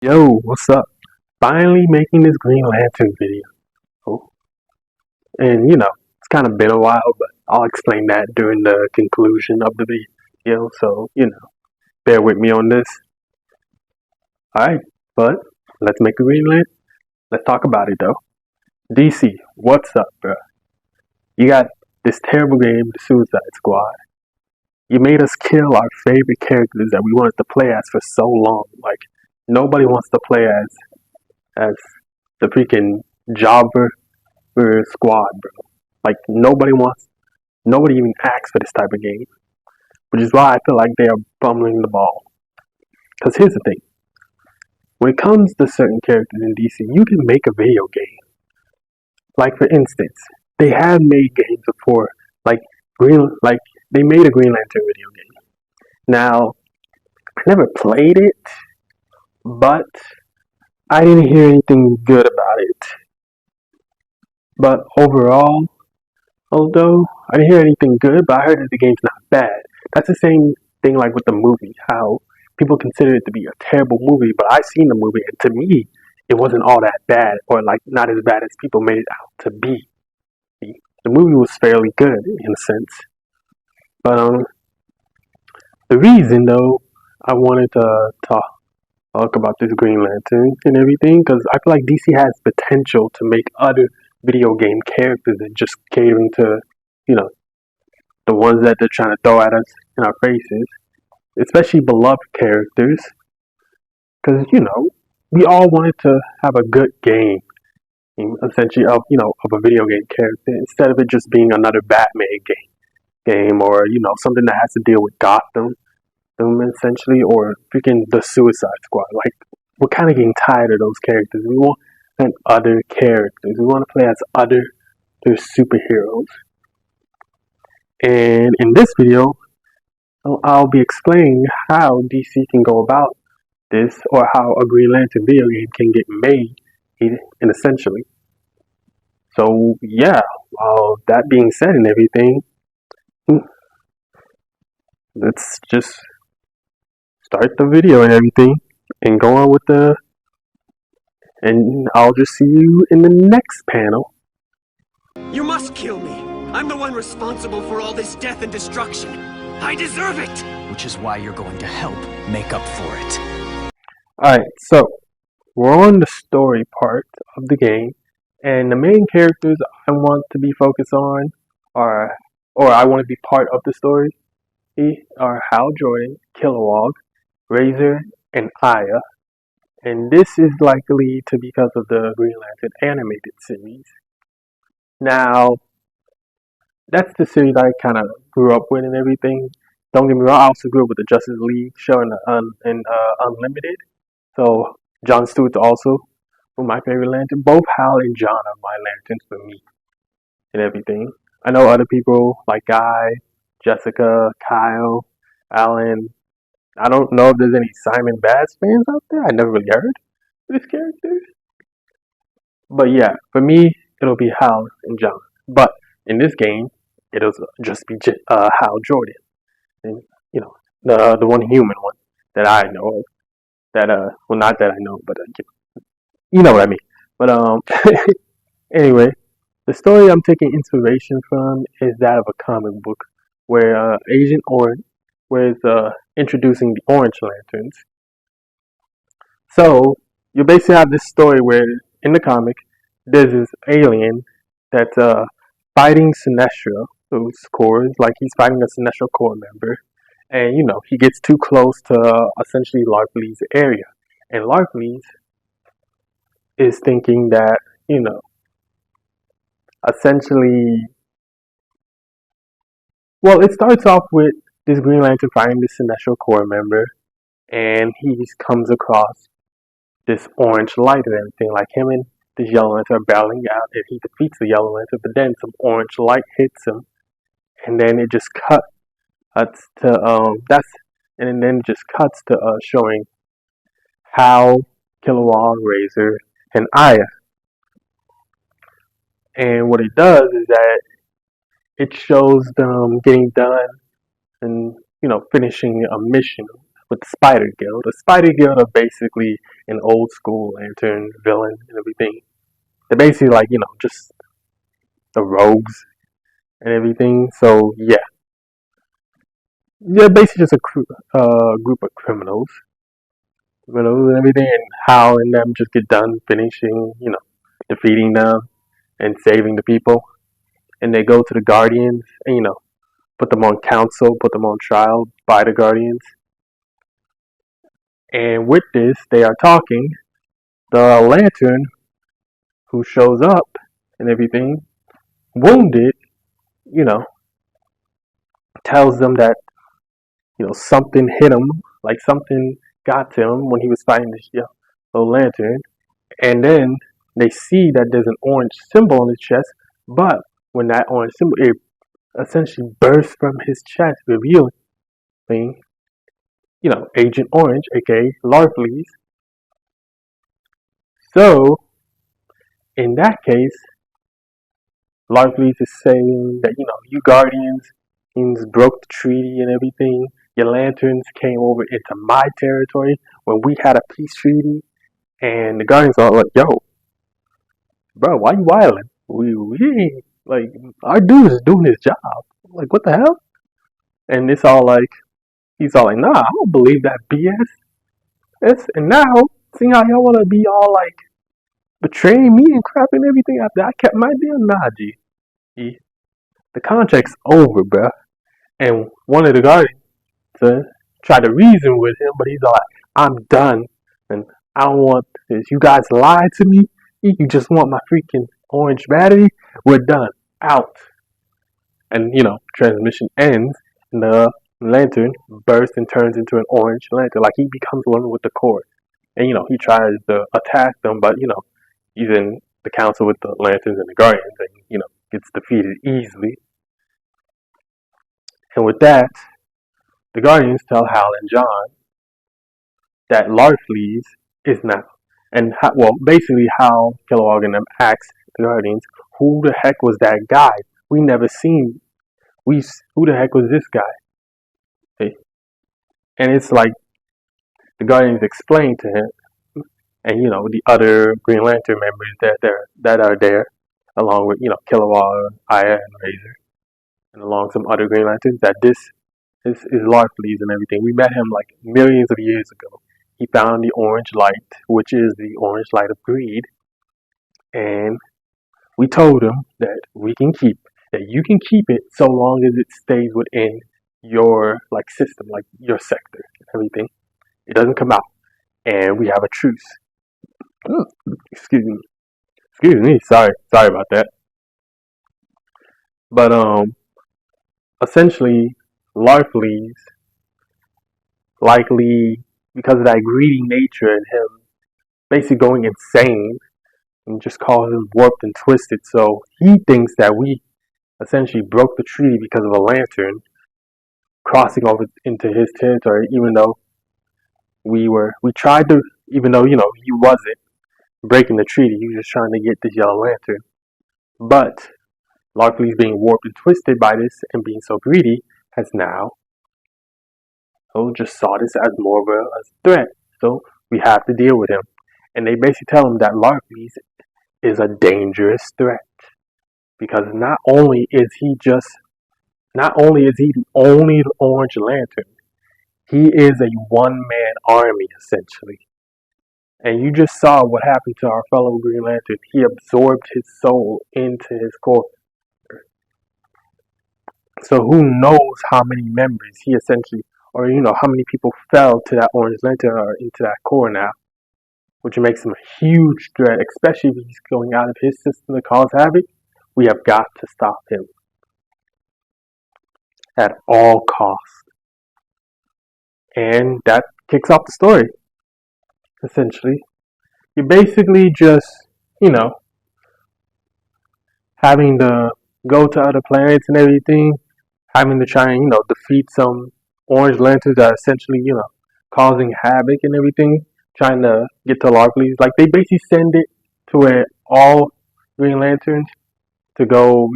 Yo, what's up? Finally making this Green Lantern video. Oh, and it's kind of been a while, but I'll explain that during the conclusion of the video. So, bear with me on this. Alright, but let's make a Green Lantern. Let's talk about it though. DC, what's up, bro? You got this terrible game, The Suicide Squad. You made us kill our favorite characters that we wanted to play as for so long. Like, nobody wants to play as the freaking jobber squad, bro. Like nobody even asks for this type of game, which is why I feel like they are bumbling the ball. Because here's the thing: when it comes to certain characters in DC, you can make a video game. Like for instance, they have made games before, like they made a Green Lantern video game. Now, I never played it, but I didn't hear anything good about it. But overall, although I didn't hear anything good, but I heard that the game's not bad. That's the same thing like with the movie, how people consider it to be a terrible movie, but I seen the movie and to me it wasn't all that bad, or like not as bad as people made it out to be. The movie was fairly good in a sense. But the reason though I wanted to talk about this Green Lantern and everything, because I feel like DC has potential to make other video game characters and just catering to, you know, the ones that they're trying to throw at us in our faces, especially beloved characters. Because we all wanted to have a good game, essentially of a video game character instead of it just being another Batman game or something that has to deal with Gotham, essentially, or freaking the Suicide Squad. Like we're kind of getting tired of those characters. We want other characters. We want to play as other superheroes. And in this video, I'll be explaining how DC can go about this, or how a Green Lantern video game can get made, in essentially. So yeah, that being said and everything, let's just start the video and everything, and go on with and I'll just see you in the next panel. You must kill me. I'm the one responsible for all this death and destruction. I deserve it! Which is why you're going to help make up for it. Alright, so we're on the story part of the game, and the main characters I want to be focused on or I want to be part of the story are Hal Jordan, Kilowog, Razor, and Aya. And this is likely to be because of the Green Lantern animated series. Now, that's the series I kind of grew up with and everything. Don't get me wrong, I also grew up with the Justice League show and Unlimited. So, John Stewart's also my favorite Lantern. Both Hal and John are my Lanterns for me and everything. I know other people like Guy, Jessica, Kyle, Alan. I don't know if there's any Simon Bass fans out there. I never really heard this character. But yeah, for me, it'll be Hal and John. But in this game, it'll just be Hal Jordan. And, the one human one that I know of. That, well, not that I know, but you know what I mean. But, anyway, the story I'm taking inspiration from is that of a comic book where Agent Orange was introducing the Orange Lanterns. So you basically have this story where in the comic there's this alien that's fighting Sinestro, whose core is like he's fighting a Sinestro Corps member, and he gets too close to essentially Larfleeze's area, and Larfleeze is thinking that essentially, well, it starts off with this Green Lantern fighting this Sinestro Corps member, and he comes across this orange light and everything. Like him and this Yellow Lantern are battling out, and he defeats the Yellow Lantern, but then some orange light hits him, and then it just cuts to showing Hal, Kilowog, Razor, and Aya. And what it does is that it shows them getting done and finishing a mission with the Spider Guild. The Spider Guild are basically an old school Lantern villain and everything. They're basically like, just the rogues and everything. So yeah, they're basically just a group of criminals and everything, and Hal and them just get done finishing, defeating them and saving the people. And they go to the Guardians and, put them on council, put them on trial by the Guardians. And with this, they are talking. The Lantern, who shows up and everything, wounded, you know, tells them that, something hit him, like something got to him when he was fighting this yellow Lantern. And then they see that there's an orange symbol on his chest, but when that orange symbol, it essentially bursts from his chest, revealing, Agent Orange, aka Larfleeze. So, in that case, Larfleeze is saying that, you Guardians broke the treaty and everything. Your Lanterns came over into my territory when we had a peace treaty. And the Guardians are like, yo, bro, why you wildin'? We like, our dude is doing his job. Like, what the hell? And it's all like, he's all like, nah, I don't believe that BS. And now, seeing how y'all want to be all like, betraying me and crap and everything after I kept my deal, nah, G. The contract's over, bruh. And one of the Guardians tried to reason with him, but he's all like, I'm done. And I don't want this. You guys lied to me. You just want my freaking orange battery. We're done. Out. And, transmission ends. And the Lantern bursts and turns into an orange lantern. Like, he becomes one with the core. And, he tries to attack them, but, he's in the council with the Lanterns and the Guardians. And, gets defeated easily. And with that, the Guardians tell Hal and John that Larfleeze is now. And, basically Hal, Kilowog, and them ask the Guardians, who the heck was that guy? We never seen. Who the heck was this guy? Okay. And it's like, the Guardians explain to him, and, the other Green Lantern members that are there, along with, Kilowog, Aya, and Razor, and along some other Green Lanterns, that this is Larfleeze and everything. We met him like millions of years ago. He found the orange light, which is the orange light of greed, and we told him that you can keep it so long as it stays within your system, like your sector and everything. It doesn't come out, and we have a truce. Excuse me. Sorry about that. But essentially, Larfleeze, likely because of that greedy nature in him, basically going insane and just calls him warped and twisted. So he thinks that we essentially broke the treaty because of a Lantern crossing over into his territory, even though he wasn't breaking the treaty. He was just trying to get this yellow Lantern. But Larfleeze being warped and twisted by this and being so greedy has now just saw this as more of a threat. So we have to deal with him. And they basically tell him that Larfleeze is a dangerous threat. Because not only is he the only Orange Lantern, he is a one-man army, essentially. And you just saw what happened to our fellow Green Lantern. He absorbed his soul into his core. So who knows how many members he essentially, or how many people fell to that Orange Lantern or into that core now, which makes him a huge threat, especially if he's going out of his system to cause havoc. We have got to stop him at all costs. And that kicks off the story, essentially. You're basically just, having to go to other planets and everything, having to try and, defeat some Orange Lanterns that are essentially, causing havoc and everything, trying to get to Larfleeze. Like, they basically send it to where all Green Lanterns to go,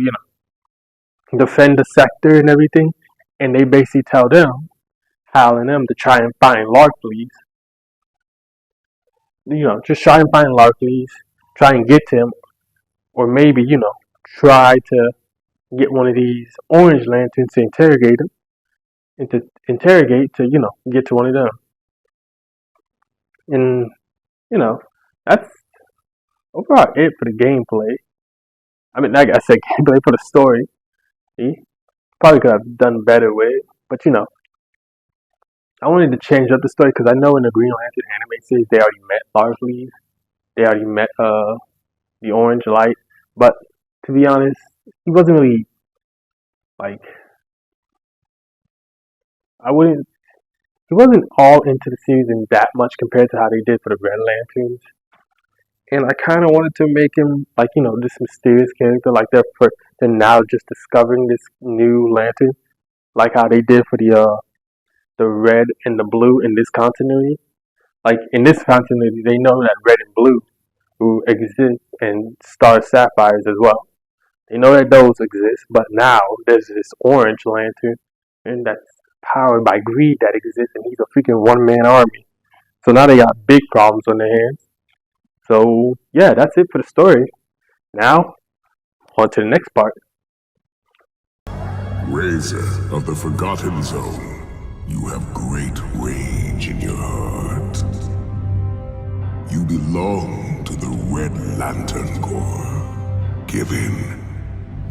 defend the sector and everything, and they basically tell them Hal and them to try and find Larfleeze. Just try and find Larfleeze, try and get to him, or maybe, try to get one of these orange lanterns to interrogate him, and to interrogate to, get to one of them. And, that's overall it for the gameplay. I mean, like I said, gameplay for the story. See? Probably could have done better with it, but I wanted to change up the story because I know in the Green Lantern anime series they already met Larfleeze. They already met the Orange Light, but to be honest, he wasn't really like I wouldn't. He wasn't all into the series in that much compared to how they did for the Red Lanterns. And I kind of wanted to make him like this mysterious character, like they're now just discovering this new lantern, like how they did for the red and the blue in this continuity. Like in this continuity, they know that red and blue who exist, and star sapphires as well. They know that those exist, but now there's this orange lantern, and that's powered by greed that exists, and he's a freaking one-man army. So now they got big problems on their hands. So yeah, that's it for the story. Now, on to the next part. Razor of the Forgotten Zone, you have great rage in your heart. You belong to the Red Lantern Corps. Give in.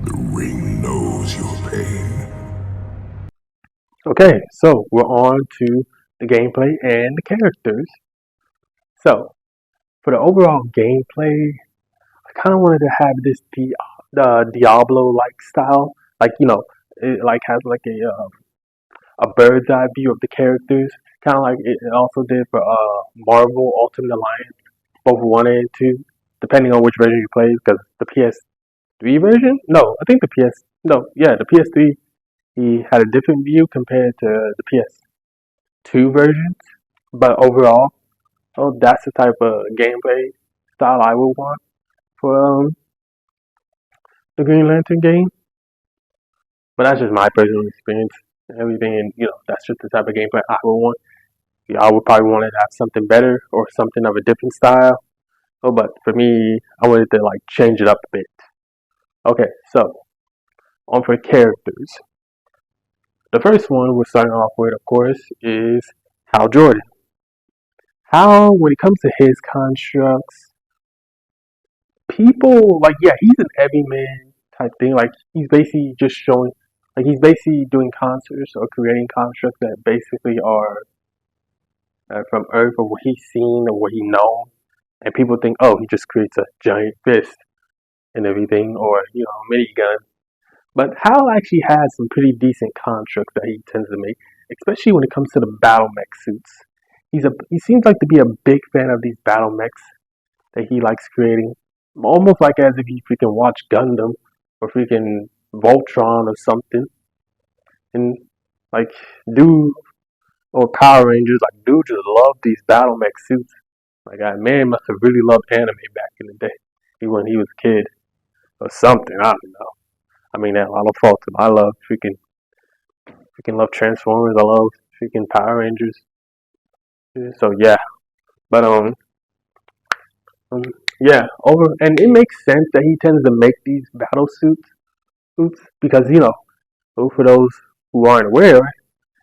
The ring knows your pain. Okay, so we're on to the gameplay and the characters. So, for the overall gameplay, I kind of wanted to have this Diablo-like style. Like, it like has like a bird's eye view of the characters. Kind of like it also did for Marvel Ultimate Alliance, both 1 and 2, depending on which version you play, because the PS3 version? No, I think the PS3, he had a different view compared to the PS2 versions. But overall, that's the type of gameplay style I would want for the Green Lantern game. But that's just my personal experience and everything, and that's just the type of gameplay I would want. I would probably want to have something better or something of a different style. But for me, I wanted to like change it up a bit. Okay, so on for characters. The first one we're starting off with, of course, is Hal Jordan. Hal, when it comes to his constructs, people like, yeah, he's an everyman type thing. Like he's basically just showing, like he's basically doing concerts or creating constructs that basically are from Earth or what he's seen or what he knows. And people think, oh, he just creates a giant fist and everything, or a minigun. But Hal actually has some pretty decent constructs that he tends to make, especially when it comes to the battle mech suits. He seems like to be a big fan of these battle mechs that he likes creating, almost like as if he freaking watched Gundam or freaking Voltron or something. And like dude or Power Rangers, like dude just loved these battle mech suits. Like that man must have really loved anime back in the day, when he was a kid or something. I don't know. I mean, I don't fault him. I love freaking love Transformers. I love freaking Power Rangers. So yeah, but yeah, and it makes sense that he tends to make these battle suits because for those who aren't aware,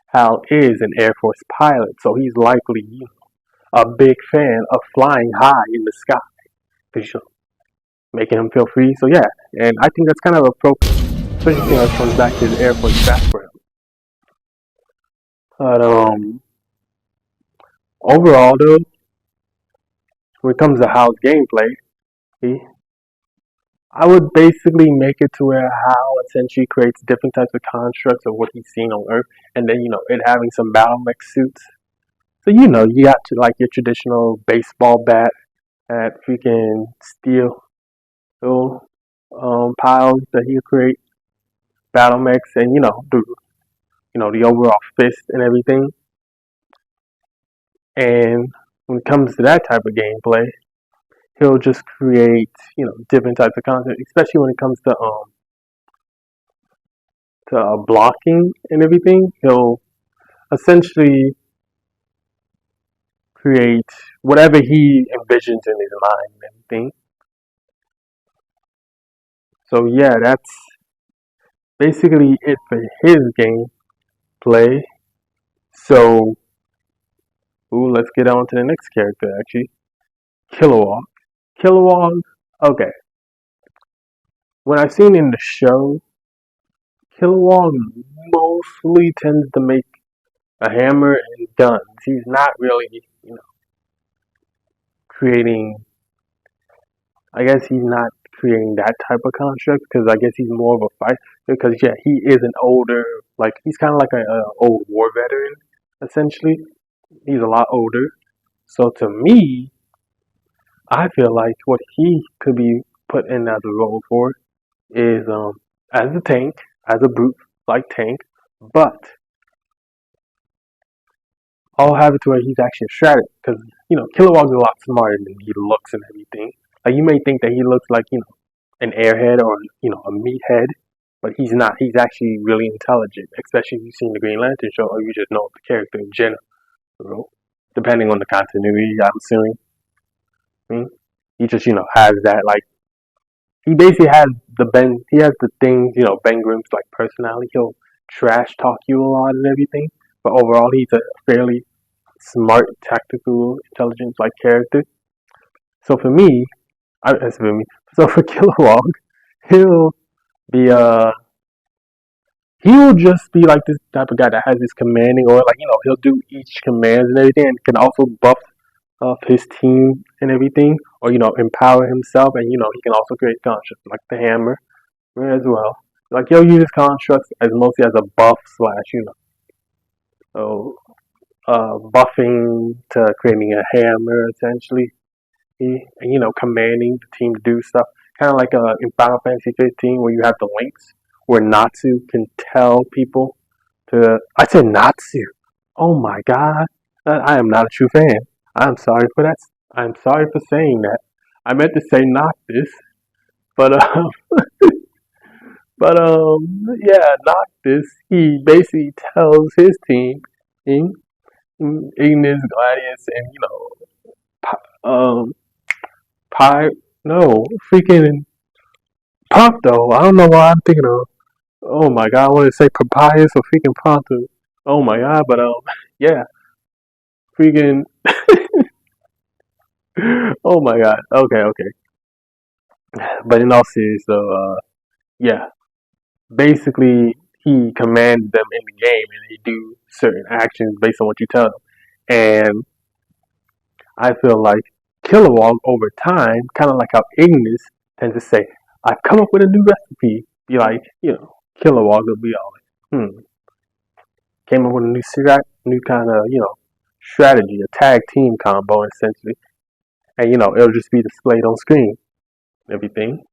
Hal is an Air Force pilot, so he's likely a big fan of flying high in the sky, making him feel free. So yeah, and I think that's kind of appropriate, especially when it comes back to his Air Force background. But overall though, when it comes to Hal's gameplay, I would basically make it to where Hal essentially creates different types of constructs of what he's seen on Earth, and then it having some battle mech suits. So you got to like your traditional baseball bat, that freaking steel piles that he'll create, battle mechs, and the overall fist and everything. And when it comes to that type of gameplay, he'll just create different types of content, especially when it comes to blocking and everything. He'll essentially create whatever he envisions in his mind and everything. So yeah, that's basically it for his gameplay. So, let's get on to the next character actually. Kilowog. Kilowog, okay. When I've seen in the show, Kilowog mostly tends to make a hammer and guns. He's not really, creating. I guess he's not creating that type of construct because I guess he's more of a fight. Because yeah, he is an older, like he's kind of like a old war veteran, essentially. He's a lot older. So to me, I feel like what he could be put in as a role for is as a tank, as a brute like tank, but I'll have it to where he's actually a strategist because Kilowog's a lot smarter than he looks and everything. Like you may think that he looks like an airhead or a meathead, but he's not. He's actually really intelligent, especially if you've seen the Green Lantern show or you just know the character in general. Depending on the continuity, I'm assuming. He just has that like he basically has he has the things Ben Grimm's like personality. He'll trash talk you a lot and everything, but overall he's a fairly smart, tactical, intelligence like character. So for me, So for Kilowog, he'll be he'll just be like this type of guy that has this commanding or like he'll do each commands and everything and can also buff up his team and everything or empower himself and he can also create constructs like the hammer as well. Like he'll use his constructs as mostly as a buff slash so buffing to creating a hammer essentially. Commanding the team to do stuff. Kind of like in Final Fantasy 15 where you have the links where Natsu can tell people to. I said Natsu. Oh my god. I am not a true fan. I'm sorry for that. I'm sorry for saying that. I meant to say Noctis. But, yeah, Noctis, he basically tells his team, Ignis, Gladius, and, um, no, freaking Prompto. I don't know why I'm thinking of. Oh my god, I want to say Papyrus or freaking Prompto. Oh my god, but yeah, freaking. Oh my god. Okay. But in all seriousness, though, yeah, basically he commands them in the game, and they do certain actions based on what you tell them. And I feel like Kilowog over time, kind of like how Ignis tends to say, I've come up with a new recipe. Be like, Kilowog will be all like, came up with a new kind of, strategy, a tag team combo essentially. And, it'll just be displayed on screen, everything.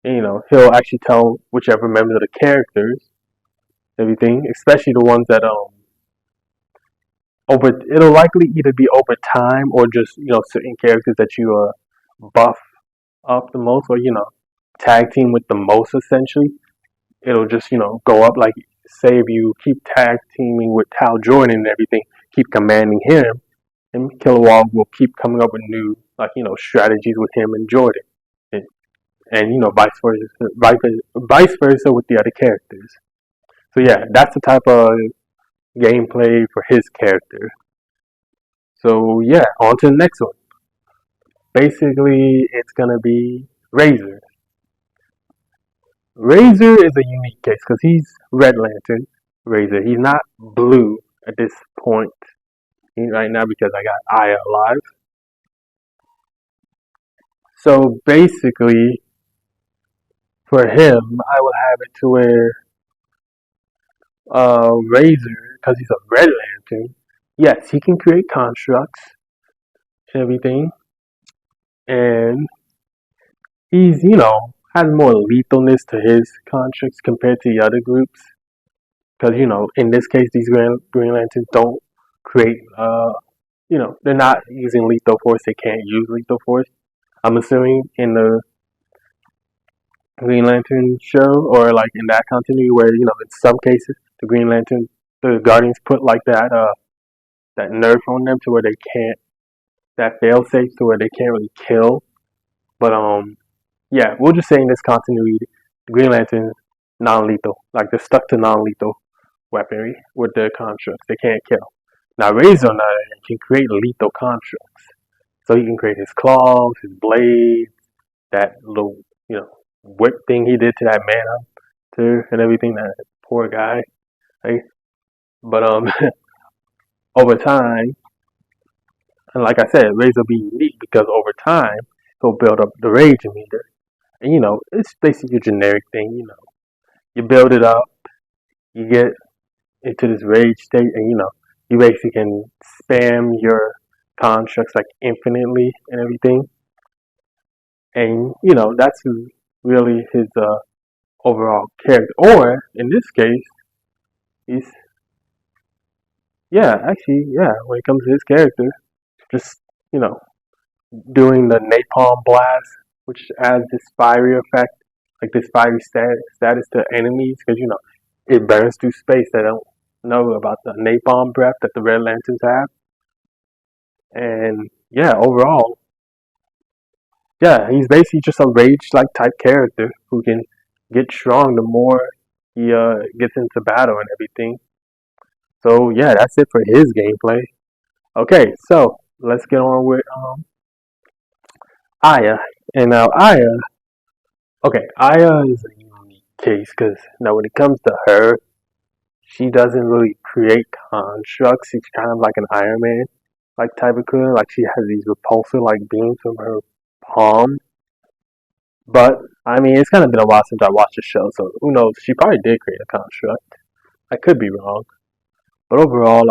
And, he'll actually tell whichever members of the characters, everything, especially the ones that, it'll likely either be over time or just, certain characters that you, buff up the most or, tag team with the most essentially. It'll just, go up like say if you keep tag teaming with Hal Jordan and everything, keep commanding him, and Kilowog will keep coming up with new like, strategies with him and Jordan. And vice versa with the other characters. So yeah, that's the type of gameplay for his character. So yeah, on to the next one. Basically, it's gonna be Razor. Razor is a unique case because he's Red Lantern Razor. He's not blue at this point right now because I got Aya alive. So basically, for him, I would have it to where Razor, because he's a Red Lantern, yes, he can create constructs and everything, and he's has more lethalness to his constructs compared to the other groups. Because in this case, these Green Lanterns don't create. They're not using lethal force. They can't use lethal force. I'm assuming in the Green Lantern show or like in that continuity where in some cases the Green Lantern the Guardians put like that nerf on them to where they can't, that fail safe to where they can't really kill. But yeah, we'll just say in this continuity, the Green Lantern's non-lethal. Like they're stuck to non-lethal weaponry with their constructs. They can't kill. Now Razor on the other hand can create lethal constructs. So he can create his claws, his blades, that little, whip thing he did to that Manhunter and everything, that poor guy. Right? But over time, and like I said, Razor will be unique because over time he'll build up the rage meter. And it's basically a generic thing, You build it up, you get into this rage state, and you basically can spam your constructs like infinitely and everything. And that's really his overall character. Or in this case, he's when it comes to his character, just doing the napalm blast, which adds this fiery effect, like this fiery status to enemies, because it burns through space. They don't know about the napalm breath that the Red Lanterns have. And yeah, overall, yeah, he's basically just a rage-like type character who can get strong the more he gets into battle and everything. So yeah, that's it for his gameplay. Okay, so let's get on with Aya. And now Aya is a unique case because now when it comes to her, she doesn't really create constructs. She's kind of like an Iron Man like type of creature. Like she has these repulsor like beams from her palm. But I mean, it's kind of been a while since I watched the show, so who knows? She probably did create a construct. I could be wrong, but overall,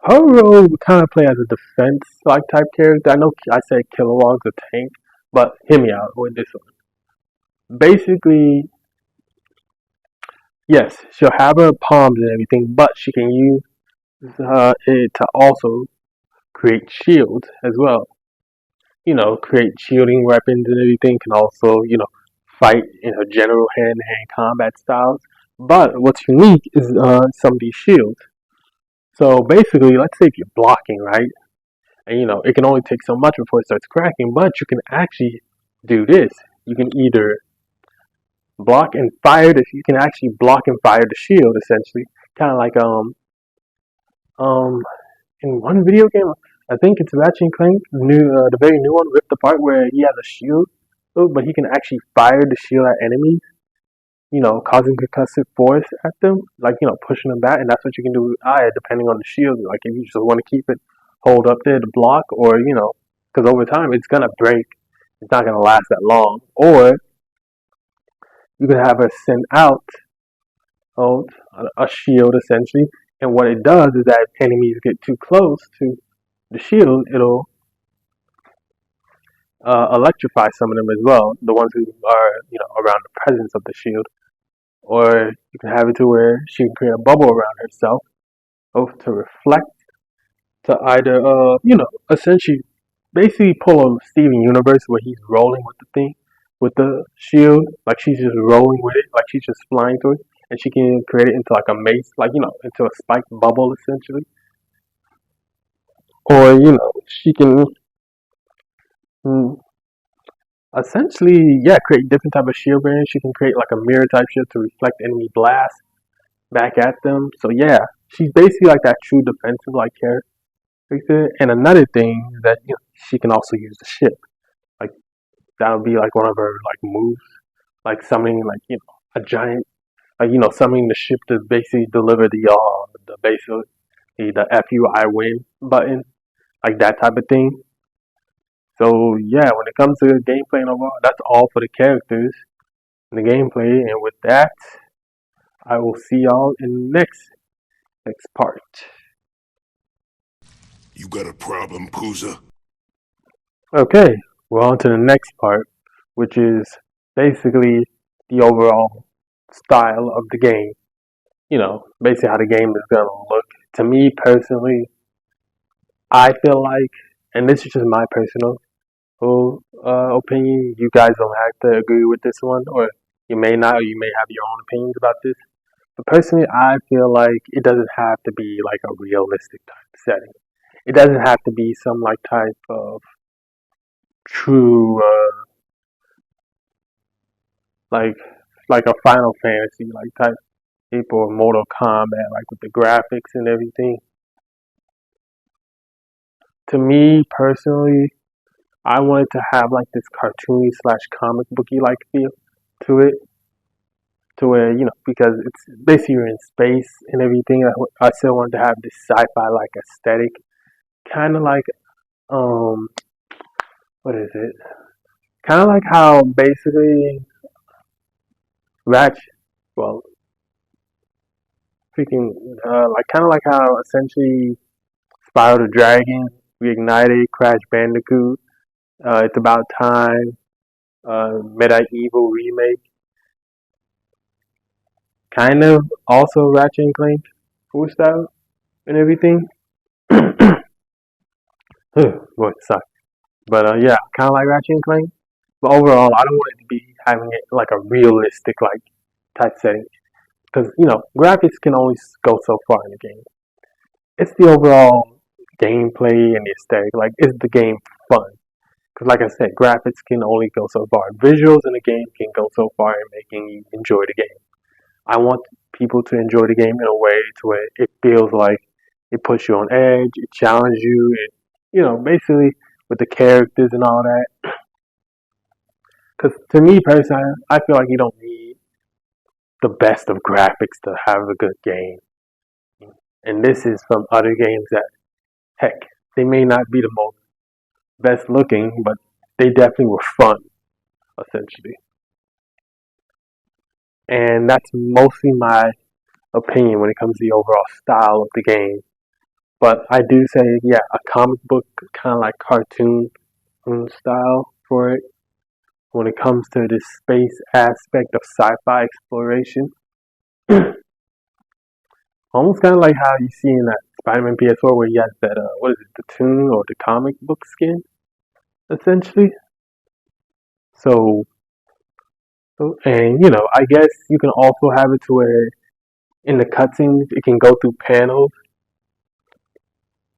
her role would kind of play as a defense like type character. I know I said Kilowog's a tank, but hear me out with this one. Basically, yes, she'll have her palms and everything, but she can use it to also create shields as well. Create shielding weapons and everything. Can also, fight in a general hand-to-hand combat styles. But what's unique is some of these shields. So basically, let's say if you're blocking, right? And it can only take so much before it starts cracking, but you can actually do this. You can either block and fire the, you can actually block and fire the shield essentially. Kind of like um in one video game, I think it's Ratchet and Clank, the very new one, ripped apart, where he has a shield, but he can actually fire the shield at enemies, causing concussive force at them, like pushing them back, and that's what you can do with Aya, depending on the shield. Like if you just want to keep it hold up there to block, or because over time it's gonna break, it's not gonna last that long, or you can have her send out a shield essentially, and what it does is that if enemies get too close to the shield, it'll electrify some of them as well, the ones who are around the presence of the shield. Or you can have it to where she can create a bubble around herself, to reflect, to either essentially basically pull a Steven Universe where he's rolling with the thing, with the shield, like she's just rolling with it, like she's just flying through it, and she can create it into like a mace, like into a spiked bubble essentially. Or she can essentially create different type of shield variants. She can create like a mirror type shield to reflect enemy blast back at them. So yeah, she's basically like that true defensive like character. And another thing is that she can also use the ship. Like that would be like one of her like moves, like summoning like a giant, like summoning the ship to basically deliver the basically the FUI win button, like that type of thing. So yeah, when it comes to gameplay and overall, that's all for the characters and the gameplay. And with that, I will see y'all in the next part. You got a problem, Pooza? Okay, we're on to the next part, which is basically the overall style of the game. Basically how the game is gonna look. To me personally, I feel like, and this is just my personal opinion. You guys don't have to agree with this one, or you may not, or you may have your own opinions about this. But personally, I feel like it doesn't have to be like a realistic type setting. It doesn't have to be some like type of true like like a Final Fantasy like type people or Mortal Kombat like with the graphics and everything. To me personally, I wanted to have like this cartoony slash comic booky like feel to it, to where because it's basically you're in space and everything. I still wanted to have this sci-fi like aesthetic, kind of like um what is it? Kind of like how basically Ratchet, well, freaking like kind of like how essentially Spyro the Dragon reignited Crash Bandicoot. It's About Time, Medieval remake, kind of also Ratchet and Clank full style and everything. Boy, it sucks. But yeah, kind of like Ratchet and Clank. But overall, I don't want it to be having it like a realistic like type setting because graphics can only go so far in the game. It's the overall gameplay and the aesthetic. Like, is the game fun? Because, like I said, graphics can only go so far. Visuals in the game can go so far in making you enjoy the game. I want people to enjoy the game in a way to where it feels like it puts you on edge, it challenges you, basically with the characters and all that. Because to me personally, I feel like you don't need the best of graphics to have a good game. And this is from other games that, heck, they may not be the most best looking, but they definitely were fun, essentially. And that's mostly my opinion when it comes to the overall style of the game. But I do say, yeah, a comic book kind of like cartoon style for it when it comes to this space aspect of sci-fi exploration. Almost kind of like how you see in that Spider-Man PS4 where he has that, what is it, the toon or the comic book skin, essentially. So, and I guess you can also have it to where in the cutscenes it can go through panels,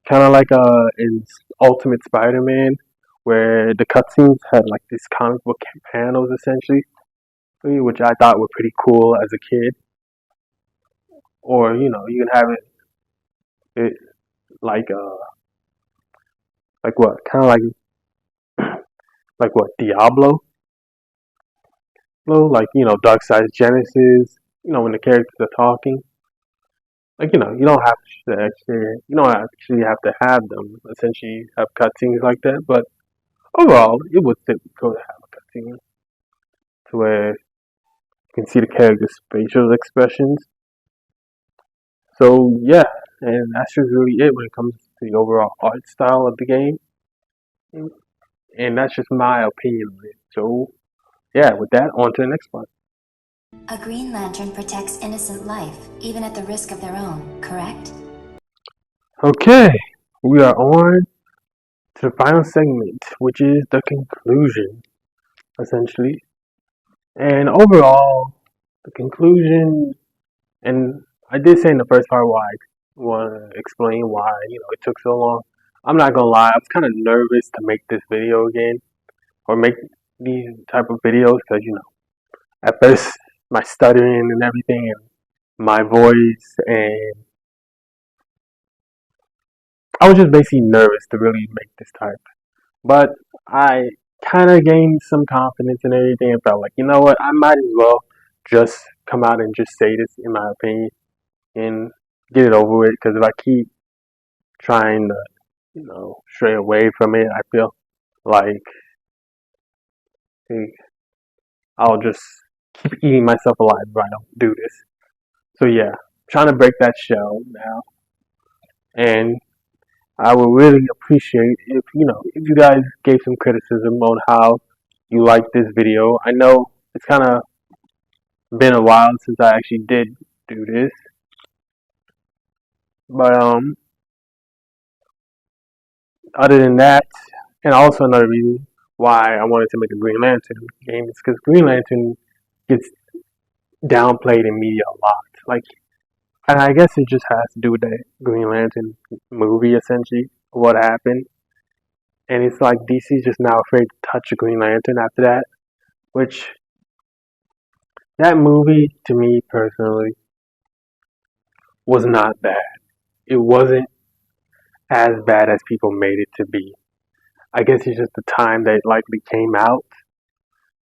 kind of like in Ultimate Spider-Man, where the cutscenes had like these comic book panels essentially, which I thought were pretty cool as a kid. Or you can have it like what, kind of like what, Diablo, like Dark Side Genesis. When the characters are talking, like you don't have to actually you don't actually have to have them essentially have cutscenes like that, but overall it would still be cool to have a cutscene to where you can see the character's facial expressions. So yeah, and that's just really it when it comes to the overall art style of the game, and that's just my opinion on it. So yeah, with that, on to the next part. A Green Lantern protects innocent life, even at the risk of their own, correct? Okay, we are on to the final segment, which is the conclusion, essentially. And overall, the conclusion, and I did say in the first part why I want to explain why it took so long. I'm not gonna lie, I was kind of nervous to make this video again or make these type of videos because at first my stuttering and everything and my voice, and I was just basically nervous to really make this type. But I kind of gained some confidence and everything and felt like, you know what, I might as well just come out and just say this in my opinion and get it over with. Because if I keep trying to, stray away from it, I feel like I'll just keep eating myself alive if I don't do this. So yeah, trying to break that shell now. And I would really appreciate if you guys gave some criticism on how you like this video. I know it's kind of been a while since I actually did do this, but other than that, and also another reason why I wanted to make a Green Lantern game is because Green Lantern gets downplayed in media a lot. Like, and I guess it just has to do with that Green Lantern movie, essentially, what happened. And it's like DC's just now afraid to touch a Green Lantern after that, which that movie, to me personally, was not bad. It wasn't as bad as people made it to be. I guess it's just the time that it likely came out,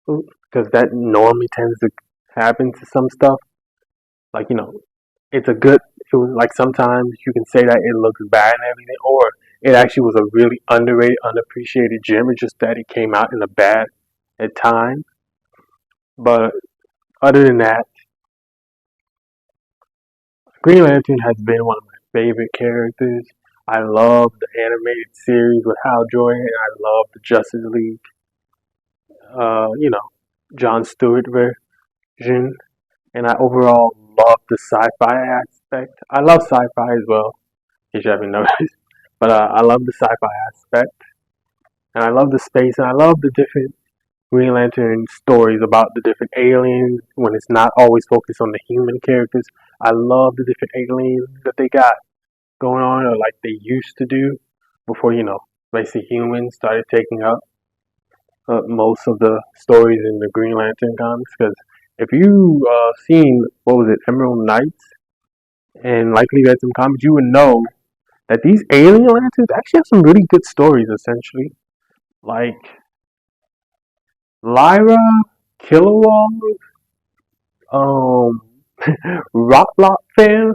because that normally tends to happen to some stuff. Like, it's a good, it was like sometimes you can say that it looks bad and everything, or it actually was a really underrated, unappreciated gem. It's just that it came out in a bad at time. But other than that, Green Lantern has been one of my favorite characters. I love the animated series with Hal Jordan. I love the Justice League, you know, John Stewart version. And I overall love the sci-fi aspect. I love sci-fi as well, if you haven't noticed. But I love the sci-fi aspect. And I love the space. And I love the different Green Lantern stories about the different aliens when it's not always focused on the human characters. I love the different aliens that they got going on, or like they used to do before, basically humans started taking up most of the stories in the Green Lantern comics. Because if you seen, what was it, Emerald Knights, and likely read some comics, you would know that these alien lanterns actually have some really good stories, essentially. Like Lyra, Kilowog, um, Rocklock Fan.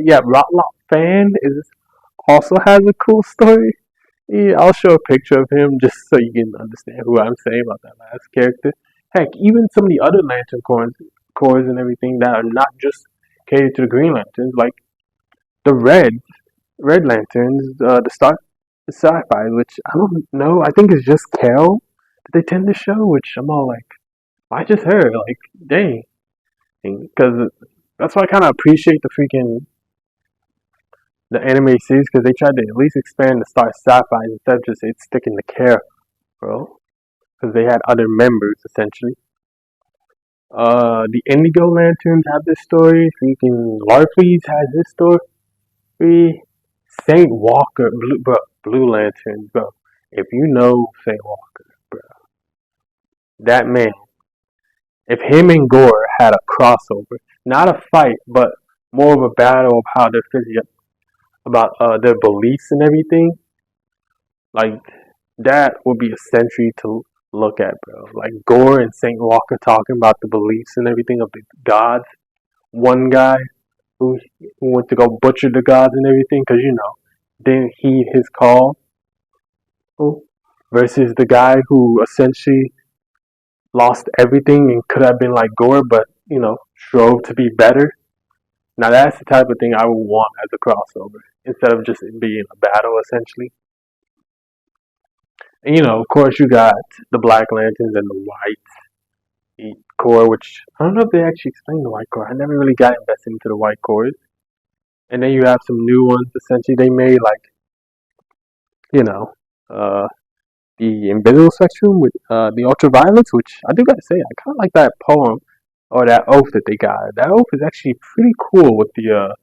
Yeah, Rocklock Fan is also has a cool story. Yeah, I'll show a picture of him just so you can understand who I'm saying about that last character. Heck, even some of the other Lantern Corps and everything that are not just catered to the Green Lanterns, like the Red Lanterns, the sci-fi, which I don't know. I think it's just Kel that they tend to show, which I'm all like, why just her? Like, dang, because that's why I kind of appreciate the anime series, because they tried to at least expand the Star Sci-Fi instead of just it sticking to Care, bro. Because they had other members essentially. The Indigo Lanterns have this story. Freaking Larfleeze has this story. Saint Walker, Blue Lanterns, bro. If you know Saint Walker, bro, that man. If him and Gore had a crossover, not a fight, but more of a battle of how they're figuring about their beliefs and everything, like that would be a century to look at, bro. Like Gore and Saint Walker talking about the beliefs and everything of the gods. One guy who went to go butcher the gods and everything, because didn't heed his call, versus the guy who essentially lost everything and could have been like Gore, but strove to be better. Now that's the type of thing I would want as a crossover, instead of just it being a battle essentially. And of course, you got the Black Lanterns and the White Corps, which I don't know if they actually explained the White Corps. I never really got invested into the White Corps. And then you have some new ones. Essentially, they made like, you know, uh, the Invisible Spectrum with the Ultraviolets, which I do gotta say, I kind of like that poem or that oath that they got. That oath is actually pretty cool with the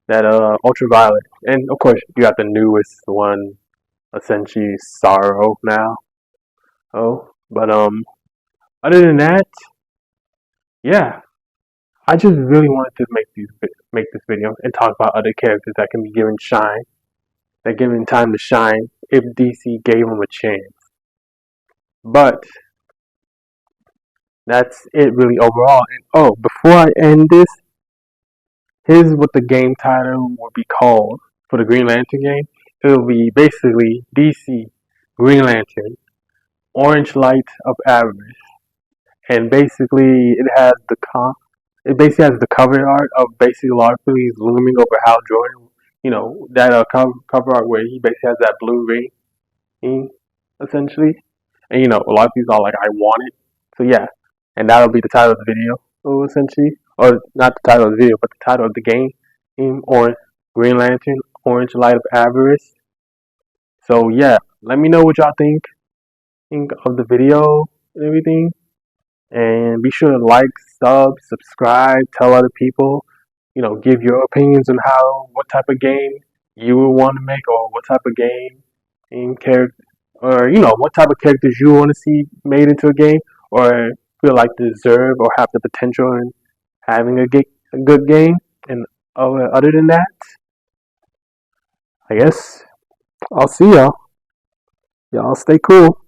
that Ultraviolet, and of course you got the newest one, essentially Sorrow now. But other than that, yeah, I just really wanted to make this video and talk about other characters that can be given shine, that given time to shine if DC gave them a chance. But that's it really overall. And before I end this, here's what the game title will be called for the Green Lantern game. It'll be basically DC Green Lantern Orange Light of Avarice, and basically it basically has the cover art of basically Larfleeze looming over Hal Jordan. That cover art where he basically has that blue ring, essentially. And Larfleeze all like, I want it. So yeah, and that'll be the title of the video, essentially, or not the title of the video, but the title of the game, or Green Lantern Orange Light of Avarice. So yeah, let me know what y'all think of the video and everything. And be sure to like, sub, subscribe, tell other people. Give your opinions on what type of game you would want to make, or what type of game in character, or what type of characters you want to see made into a game, or feel like deserve or have the potential in having a good game. And other than that, I guess I'll see y'all. Y'all stay cool.